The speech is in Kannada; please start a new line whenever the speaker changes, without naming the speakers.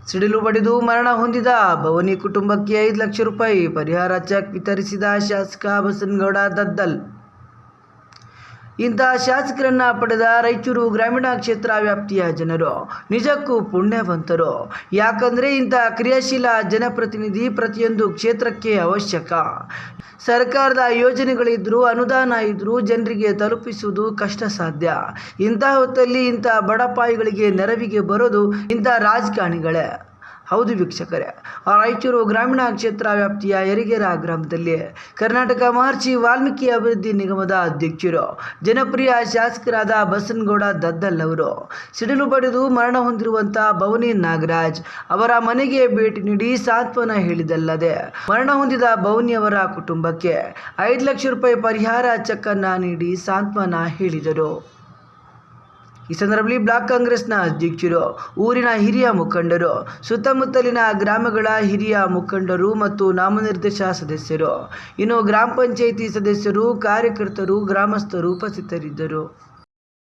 ಸಿಡಿಲು ಬಡಿದು ಮರಣ ಹೊಂದಿದ ಭವನಿ ಕುಟುಂಬಕ್ಕೆ 5 ಲಕ್ಷ ರೂಪಾಯಿ ಪರಿಹಾರ ಚೆಕ್ ವಿತರಿಸಿದ ಶಾಸಕ ಬಸನಗೌಡ ದದ್ದಲ್. ಇಂತಹ ಶಾಸಕರನ್ನ ಪಡೆದ ರಾಯಚೂರು ಗ್ರಾಮೀಣ ಕ್ಷೇತ್ರ ವ್ಯಾಪ್ತಿಯ ಜನರು ನಿಜಕ್ಕೂ ಪುಣ್ಯವಂತರು. ಯಾಕಂದರೆ ಇಂತಹ ಕ್ರಿಯಾಶೀಲ ಜನಪ್ರತಿನಿಧಿ ಪ್ರತಿಯೊಂದು ಕ್ಷೇತ್ರಕ್ಕೆ ಅವಶ್ಯಕ. ಸರ್ಕಾರದ ಯೋಜನೆಗಳಿದ್ರೂ ಅನುದಾನ ಇದ್ರೂ ಜನರಿಗೆ ತಲುಪಿಸುವುದು ಕಷ್ಟ ಸಾಧ್ಯ. ಇಂತಹ ಹೊತ್ತಲ್ಲಿ ಇಂತಹ ಬಡಪಾಯಿಗಳಿಗೆ ನೆರವಿಗೆ ಬರೋದು ಇಂತಹ ರಾಜಕಾರಣಿಗಳೇ. ಹೌದು ವೀಕ್ಷಕರೇ, ರಾಯಚೂರು ಗ್ರಾಮೀಣ ಕ್ಷೇತ್ರ ವ್ಯಾಪ್ತಿಯ ಯರಿಗೆರ ಗ್ರಾಮದಲ್ಲಿ ಕರ್ನಾಟಕ ಮಹರ್ಷಿ ವಾಲ್ಮೀಕಿ ಅಭಿವೃದ್ಧಿ ನಿಗಮದ ಅಧ್ಯಕ್ಷರು ಜನಪ್ರಿಯ ಶಾಸಕರಾದ ಬಸನಗೌಡ ದದ್ದಲ್ ಅವರು ಸಿಡಿಲು ಬಡಿದು ಮರಣ ಹೊಂದಿರುವಂಥ ಭವನಿ ನಾಗರಾಜ್ ಅವರ ಮನೆಗೆ ಭೇಟಿ ನೀಡಿ ಸಾಂತ್ವನ ಹೇಳಿದಲ್ಲದೆ ಮರಣ ಹೊಂದಿದ ಭವನಿಯವರ ಕುಟುಂಬಕ್ಕೆ 5 ಲಕ್ಷ ರೂಪಾಯಿ ಪರಿಹಾರ ಚೆಕ್ ಅನ್ನು ನೀಡಿ ಸಾಂತ್ವನ ಹೇಳಿದರು. ಈ ಸಂದರ್ಭದಲ್ಲಿ ಬ್ಲಾಕ್ ಕಾಂಗ್ರೆಸ್ನ ಅಧ್ಯಕ್ಷರು, ಊರಿನ ಹಿರಿಯ ಮುಖಂಡರು, ಸುತ್ತಮುತ್ತಲಿನ ಗ್ರಾಮಗಳ ಹಿರಿಯ ಮುಖಂಡರು ಮತ್ತು ನಾಮನಿರ್ದೇಶಿತ ಸದಸ್ಯರು, ಇನ್ನು ಗ್ರಾಮ ಪಂಚಾಯಿತಿ ಸದಸ್ಯರು, ಕಾರ್ಯಕರ್ತರು, ಗ್ರಾಮಸ್ಥರು ಉಪಸ್ಥಿತರಿದ್ದರು.